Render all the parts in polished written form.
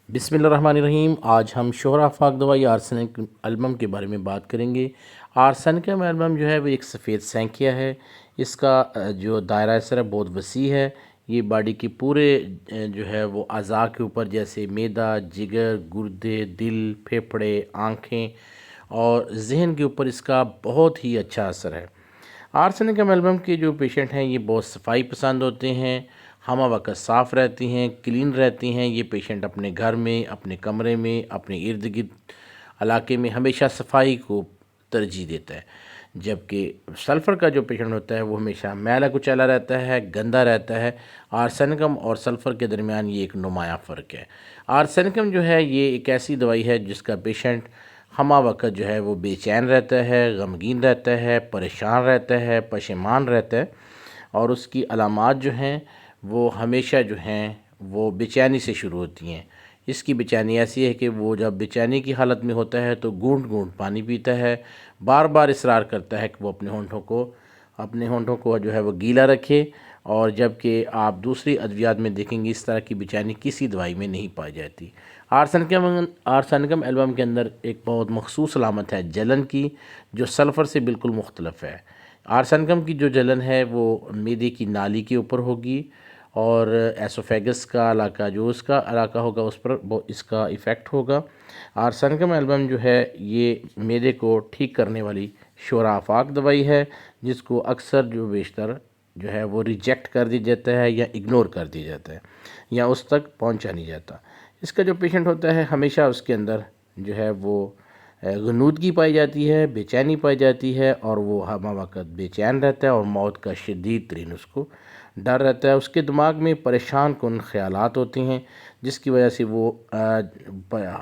بسم اللہ الرحمن الرحیم۔ آج ہم شہرہ آفاق دوائی آرسینک البم کے بارے میں بات کریں گے۔ آرسینکم البم جو ہے وہ ایک سفید سینکیا ہے۔ اس کا جو دائرہ اثر ہے بہت وسیع ہے۔ یہ باڈی کے پورے جو ہے وہ اعضاء کے اوپر جیسے معدہ، جگر، گردے، دل، پھیپھڑے، آنکھیں اور ذہن کے اوپر اس کا بہت ہی اچھا اثر ہے۔ آرسینکم البم کے جو پیشنٹ ہیں یہ بہت صفائی پسند ہوتے ہیں، ہمہ وقت صاف رہتی ہیں، کلین رہتی ہیں۔ یہ پیشنٹ اپنے گھر میں، اپنے کمرے میں، اپنے ارد گرد علاقے میں ہمیشہ صفائی کو ترجیح دیتا ہے، جبکہ سلفر کا جو پیشنٹ ہوتا ہے وہ ہمیشہ میلا کچیلا رہتا ہے، گندا رہتا ہے۔ آرسینکم اور سلفر کے درمیان یہ ایک نمایاں فرق ہے۔ آرسینکم جو ہے یہ ایک ایسی دوائی ہے جس کا پیشنٹ ہمہ وقت جو ہے وہ بے چین رہتا ہے، غمگین رہتا ہے، پریشان رہتا ہے، پشیمان رہتا ہے، اور اس کی علامات جو ہیں وہ ہمیشہ جو ہیں وہ بے چینی سے شروع ہوتی ہیں۔ اس کی بے چینی ایسی ہے کہ وہ جب بے چینی کی حالت میں ہوتا ہے تو گھونٹ گھونٹ پانی پیتا ہے، بار بار اصرار کرتا ہے کہ وہ اپنے ہونٹوں کو جو ہے وہ گیلا رکھے، اور جبکہ آپ دوسری ادویات میں دیکھیں گے اس طرح کی بے چینی کسی دوائی میں نہیں پائی جاتی۔ آرسینکم البم کے اندر ایک بہت مخصوص علامت ہے جلن کی، جو سلفر سے بالکل مختلف ہے۔ آرسینکم کی جو جلن ہے وہ معدے کی نالی کے اوپر ہوگی، اور ایسوفیگس کا علاقہ جو اس کا علاقہ ہوگا اس پر اس کا ایفیکٹ ہوگا۔ آرسینکم البم جو ہے یہ معدے کو ٹھیک کرنے والی شورا آفاق دوائی ہے، جس کو اکثر جو بیشتر جو ہے وہ ریجیکٹ کر دی جاتا ہے یا اگنور کر دیا جاتا ہے، یا اس تک پہنچا نہیں جاتا۔ اس کا جو پیشنٹ ہوتا ہے ہمیشہ اس کے اندر جو ہے وہ غنودگی پائی جاتی ہے، بے چینی پائی جاتی ہے، اور وہ ہمہ وقت بے چین رہتا ہے، اور موت کا شدید ترین اس کو ڈر رہتا ہے۔ اس کے دماغ میں پریشان کن خیالات ہوتے ہیں، جس کی وجہ سے وہ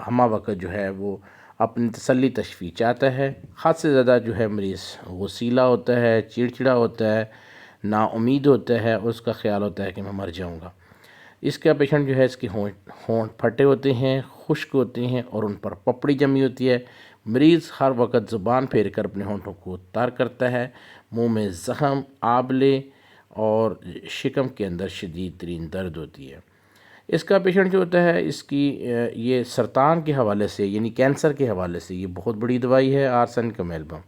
ہمہ وقت جو ہے وہ اپنی تسلی تشفی چاہتا ہے۔ حد سے زیادہ جو ہے مریض غصیلا ہوتا ہے، چڑچڑا ہوتا ہے، نا امید ہوتا ہے، اور اس کا خیال ہوتا ہے کہ میں مر جاؤں گا۔ اس کا پیشنٹ جو ہے اس کے ہونٹ پھٹے ہوتے ہیں، خشک ہوتے ہیں، اور ان پر پپڑی جمی ہوتی ہے۔ مریض ہر وقت زبان پھیر کر اپنے ہونٹوں کو تار کرتا ہے، منہ میں زخم، آبلے اور شکم کے اندر شدید ترین درد ہوتی ہے۔ اس کا پیشنٹ جو ہوتا ہے اس کی یہ سرطان کے حوالے سے یعنی کینسر کے حوالے سے یہ بہت بڑی دوائی ہے آرسینکم البم۔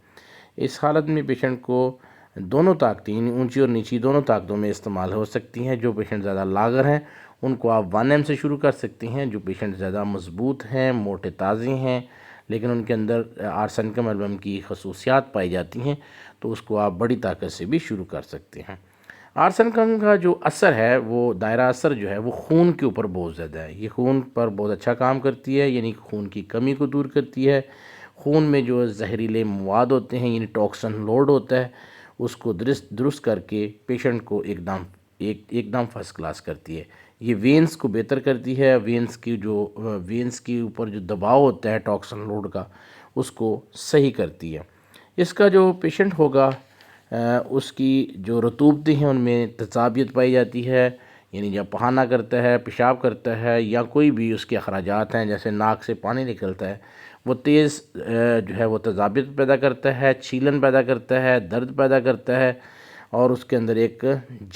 اس حالت میں پیشنٹ کو دونوں طاقتیں یعنی اونچی اور نیچی دونوں طاقتوں میں استعمال ہو سکتی ہیں۔ جو پیشنٹ زیادہ لاغر ہیں ان کو آپ 1 ml سے شروع کر سکتے ہیں۔ جو پیشنٹ زیادہ مضبوط ہیں، موٹے تازے ہیں، لیکن ان کے اندر آرسینکم البم کی خصوصیات پائی جاتی ہیں، تو اس کو آپ بڑی طاقت سے بھی شروع کر سکتے ہیں۔ آرسینکم کا جو اثر ہے وہ دائرہ اثر جو ہے وہ خون کے اوپر بہت زیادہ ہے۔ یہ خون پر بہت اچھا کام کرتی ہے، یعنی خون کی کمی کو دور کرتی ہے۔ خون میں جو زہریلے مواد ہوتے ہیں یعنی ٹاکسن لوڈ ہوتا ہے اس کو درست کر کے پیشنٹ کو ایک دم فرسٹ کلاس کرتی ہے۔ یہ وینز کو بہتر کرتی ہے، وینز کے اوپر جو دباؤ ہوتا ہے ٹاکسن لوڈ کا اس کو صحیح کرتی ہے۔ اس کا جو پیشنٹ ہوگا اس کی جو رطوبتیں ہیں ان میں تضابیت پائی جاتی ہے، یعنی جب پخانہ کرتا ہے، پیشاب کرتا ہے، یا کوئی بھی اس کے اخراجات ہیں جیسے ناک سے پانی نکلتا ہے، وہ تیز جو ہے وہ تضابیت پیدا کرتا ہے، چھیلن پیدا کرتا ہے، درد پیدا کرتا ہے، اور اس کے اندر ایک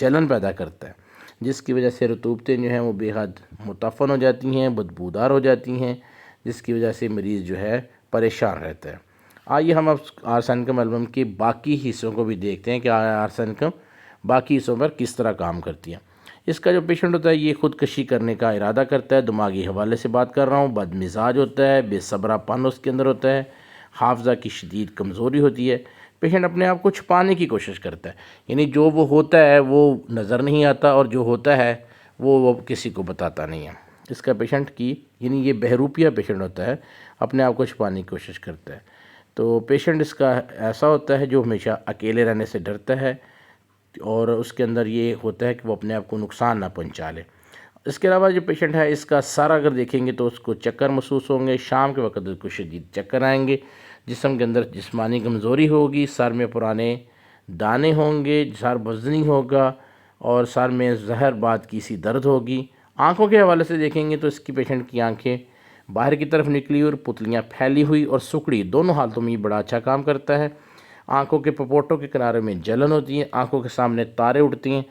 جلن پیدا کرتا ہے، جس کی وجہ سے رطوبتیں جو ہیں وہ بے حد متعفن ہو جاتی ہیں، بدبودار ہو جاتی ہیں، جس کی وجہ سے مریض جو ہے پریشان رہتا ہے۔ آئیے ہم اب آرسینکم البم کے باقی حصوں کو بھی دیکھتے ہیں کہ آرسینکم باقی حصوں پر کس طرح کام کرتی ہے۔ اس کا جو پیشنٹ ہوتا ہے یہ خودکشی کرنے کا ارادہ کرتا ہے، دماغی حوالے سے بات کر رہا ہوں، بد مزاج ہوتا ہے، بے صبرا پن اس کے اندر ہوتا ہے، حافظہ کی شدید کمزوری ہوتی ہے۔ پیشنٹ اپنے آپ کو چھپانے کی کوشش کرتا ہے، یعنی جو وہ ہوتا ہے وہ نظر نہیں آتا، اور جو ہوتا ہے وہ کسی کو بتاتا نہیں ہے۔ اس کا پیشنٹ کی یعنی یہ بہروپیہ پیشنٹ ہوتا ہے، اپنے آپ کو چھپانے کی کوشش کرتا ہے۔ تو پیشنٹ اس کا ایسا ہوتا ہے جو ہمیشہ اکیلے رہنے سے ڈرتا ہے، اور اس کے اندر یہ ہوتا ہے کہ وہ اپنے آپ کو نقصان نہ پہنچا لے۔ اس کے علاوہ جو پیشنٹ ہے اس کا سارا اگر دیکھیں گے تو اس کو چکر محسوس ہوں گے، شام کے وقت اس کو شدید چکر آئیں گے، جسم کے اندر جسمانی کمزوری ہوگی، سر میں پرانے دانے ہوں گے، سر وزنی ہوگا، اور سر میں زہر بات کی سی درد ہوگی۔ آنکھوں کے حوالے سے دیکھیں گے تو اس کی پیشنٹ کی آنکھیں باہر کی طرف نکلی اور پتلیاں پھیلی ہوئی اور سکڑی، دونوں حالتوں میں یہ بڑا اچھا کام کرتا ہے۔ آنکھوں کے پپوٹوں کے کنارے میں جلن ہوتی ہے، آنکھوں کے سامنے تارے اٹھتی ہیں،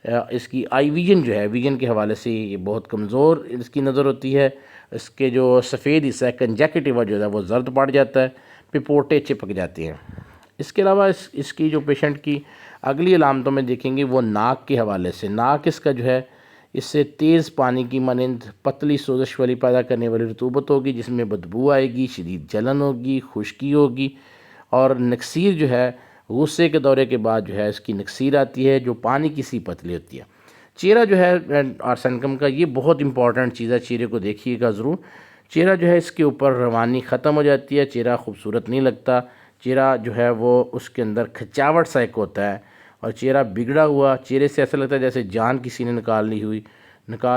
اس کی آئی ویژن جو ہے، ویژن کے حوالے سے یہ بہت کمزور اس کی نظر ہوتی ہے. اس کے جو سفید حصہ ہے کنجکٹیوا جو ہے وہ زرد پڑ جاتا ہے، پپوٹے چپک جاتے ہیں. اس کے علاوہ اس کی جو پیشنٹ کی اگلی علامتوں میں دیکھیں گے وہ ناک کے حوالے سے. ناک اس کا جو ہے اس سے تیز پانی کی مانند پتلی سوزش والی پیدا کرنے والی رطوبت ہوگی، جس میں بدبو آئے گی، شدید جلن ہوگی، خشکی ہوگی، اور نکسیر جو ہے غصے کے دورے کے بعد جو ہے اس کی نکسیر آتی ہے جو پانی کی سی پتلی ہوتی ہے. چہرہ جو ہے آرسینکم کا یہ بہت امپورٹنٹ چیز ہے، چہرے کو دیکھیے گا ضرور. چہرہ جو ہے اس کے اوپر روانی ختم ہو جاتی ہے، چہرہ خوبصورت نہیں لگتا، چہرہ جو ہے وہ اس کے اندر کھچاوٹ سا ایک ہوتا ہے، اور چہرہ بگڑا ہوا، چہرے سے ایسا لگتا ہے جیسے جان کسی نے نکال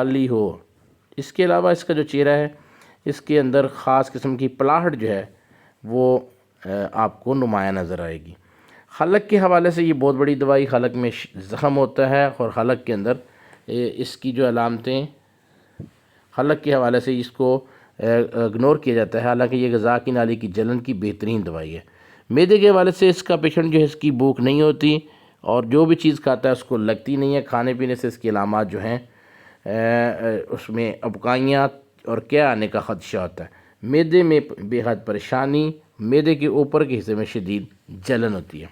لی ہو. اس کے علاوہ اس کا جو چہرہ ہے اس کے اندر خاص قسم کی پلاہٹ جو ہے وہ آپ کو نمایاں نظر آئے گی. حلق کے حوالے سے یہ بہت بڑی دوائی، حلق میں زخم ہوتا ہے اور حلق کے اندر اس کی جو علامتیں، حلق کے حوالے سے اس کو اگنور کیا جاتا ہے، حالانکہ یہ غذا کی نالی کی جلن کی بہترین دوائی ہے. معدے کے حوالے سے اس کا پیشنٹ جو ہے اس کی بھوک نہیں ہوتی، اور جو بھی چیز کھاتا ہے اس کو لگتی نہیں ہے. کھانے پینے سے اس کی علامات جو ہیں اس میں ابکائیاں اور کیا آنے کا خدشہ ہوتا ہے. معدے میں بے حد پریشانی، معدے کے اوپر کے حصے میں شدید جلن ہوتی ہے.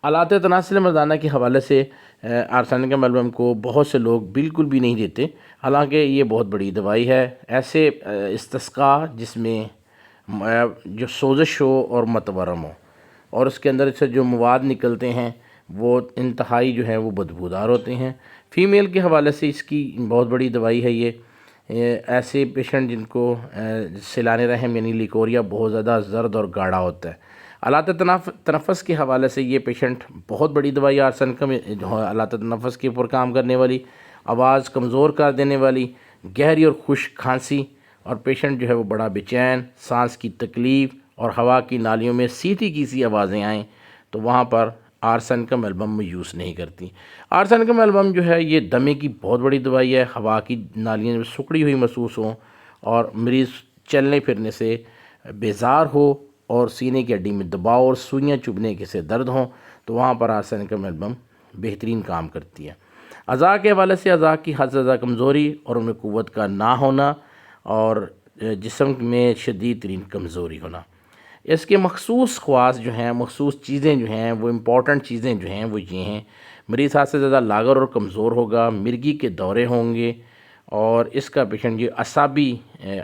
آلات تناسل مردانہ کے حوالے سے آرسینکم البم کو بہت سے لوگ بالکل بھی نہیں دیتے، حالانکہ یہ بہت بڑی دوائی ہے. ایسے استسقاء جس میں جو سوزش ہو اور متورم ہو، اور اس کے اندر سے جو مواد نکلتے ہیں وہ انتہائی جو ہیں وہ بدبودار ہوتے ہیں. فیمیل کے حوالے سے اس کی بہت بڑی دوائی ہے. یہ ایسے پیشنٹ جن کو سیلان رحم یعنی لیکوریا بہت زیادہ زرد اور گاڑھا ہوتا ہے. آلات تنفس کے حوالے سے یہ پیشنٹ بہت بڑی دوائی آرسینکم آلات تنفس کے اوپر کام کرنے والی، آواز کمزور کر دینے والی، گہری اور خشک کھانسی، اور پیشنٹ جو ہے وہ بڑا بے چین، سانس کی تکلیف اور ہوا کی نالیوں میں سیٹی کی سی آوازیں آئیں تو وہاں پر آرسینکم البم یوز نہیں کرتی. آرسینکم البم جو ہے یہ دمے کی بہت بڑی دوائی ہے. ہوا کی نالیاں میں سکڑی ہوئی محسوس ہوں اور مریض چلنے پھرنے سے بیزار ہو اور سینے کی ہڈی میں دباؤ اور سوئیاں چبھنے کے سے درد ہوں تو وہاں پر آرسینکم البم بہترین کام کرتی ہے. اعضاء کے حوالے سے اعضاء کی حد سے زیادہ کمزوری اور ان میں قوت کا نہ ہونا اور جسم میں شدید ترین کمزوری ہونا. اس کے مخصوص خواص جو ہیں، مخصوص چیزیں جو ہیں، وہ امپورٹنٹ چیزیں جو ہیں وہ یہ ہیں: مریض حد سے زیادہ لاغر اور کمزور ہوگا، مرگی کے دورے ہوں گے، اور اس کا پیشنٹ یہ اعصابی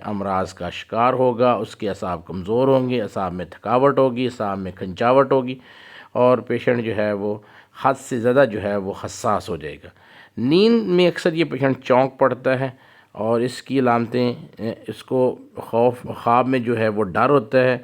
امراض کا شکار ہوگا. اس کے اعصاب کمزور ہوں گے، اعصاب میں تھکاوٹ ہوگی، اعصاب میں کھنچاوٹ ہوگی، اور پیشنٹ جو ہے وہ حد سے زیادہ جو ہے وہ حساس ہو جائے گا. نیند میں اکثر یہ پیشنٹ چونک پڑتا ہے، اور اس کی علامتیں اس کو خواب میں جو ہے وہ ڈر ہوتا ہے،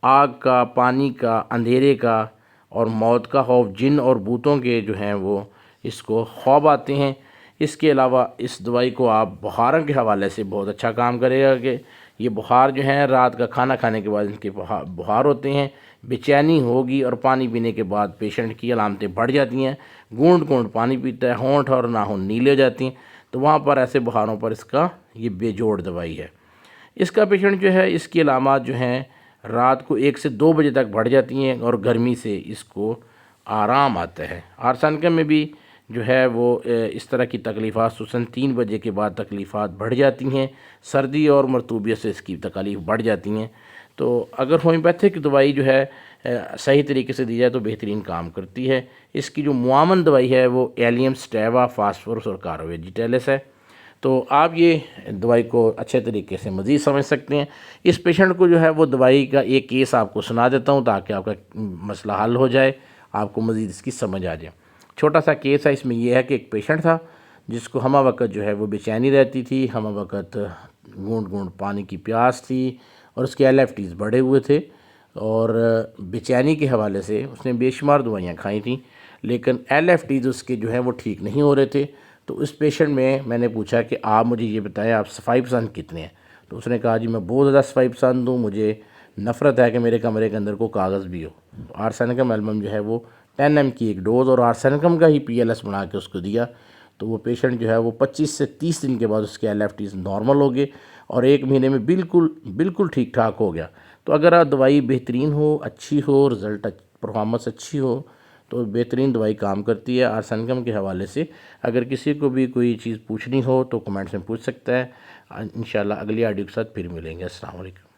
آگ کا، پانی کا، اندھیرے کا اور موت کا خوف، جن اور بھوتوں کے جو ہیں وہ اس کو خواب آتے ہیں. اس کے علاوہ اس دوائی کو آپ بخاروں کے حوالے سے بہت اچھا کام کرے گا کہ یہ بخار جو ہیں رات کا کھانا کھانے کے بعد ان کے بخار ہوتے ہیں، بے چینی ہوگی، اور پانی پینے کے بعد پیشنٹ کی علامتیں بڑھ جاتی ہیں. گونٹ گونٹ پانی پیتا ہے، ہونٹ اور ناخن نیلے ہو جاتی ہیں، تو وہاں پر ایسے بخاروں پر اس کا یہ بے جوڑ دوائی ہے. اس کا پیشنٹ جو ہے اس کی علامات جو ہیں رات کو 1 سے 2 بجے تک بڑھ جاتی ہیں، اور گرمی سے اس کو آرام آتا ہے. آرسینکم میں بھی جو ہے وہ اس طرح کی تکلیفات خصوصاً 3 بجے کے بعد تکلیفات بڑھ جاتی ہیں، سردی اور مرطوبیت سے اس کی تکلیف بڑھ جاتی ہیں. تو اگر ہومیوپیتھک دوائی جو ہے صحیح طریقے سے دی جائے تو بہترین کام کرتی ہے. اس کی جو معاون دوائی ہے وہ ایلیم، سٹیوا، فاسفورس اور کارویجیٹیلس ہے. تو آپ یہ دوائی کو اچھے طریقے سے مزید سمجھ سکتے ہیں. اس پیشنٹ کو جو ہے وہ دوائی کا ایک کیس آپ کو سنا دیتا ہوں تاکہ آپ کا مسئلہ حل ہو جائے، آپ کو مزید اس کی سمجھ آ جائے. چھوٹا سا کیس ہے. اس میں یہ ہے کہ ایک پیشنٹ تھا جس کو ہمہ وقت جو ہے وہ بے چینی رہتی تھی، ہمہ وقت گونٹ گونٹ پانی کی پیاس تھی، اور اس کے LFTs بڑھے ہوئے تھے، اور بے چینی کے حوالے سے اس نے بے شمار دوائیاں کھائی تھیں، لیکن LFTs اس کے جو ہیں وہ ٹھیک نہیں ہو رہے تھے. تو اس پیشنٹ میں نے پوچھا کہ آپ مجھے یہ بتائیں آپ صفائی پسند کتنے ہیں؟ تو اس نے کہا جی میں بہت زیادہ صفائی پسند ہوں، مجھے نفرت ہے کہ میرے کمرے کے اندر کوئی کاغذ بھی ہو. آرسینکم البم جو ہے وہ 10 mg کی ایک ڈوز اور آرسینکم کا ہی PLS بنا کے اس کو دیا، تو وہ پیشنٹ جو ہے وہ 25 سے 30 دن کے بعد اس کے LFTs نارمل ہو گئے، اور 1 مہینے میں بالکل ٹھیک ٹھاک ہو گیا. تو اگر آپ دوائی بہترین ہو، اچھی ہو، رزلٹ پرفارمنس اچھی ہو، تو بہترین دوائی کام کرتی ہے آرسینکم کے حوالے سے۔ اگر کسی کو بھی کوئی چیز پوچھنی ہو تو کمنٹس میں پوچھ سکتا ہے۔ انشاءاللہ اگلی آڈیو کے ساتھ پھر ملیں گے۔ السلام علیکم۔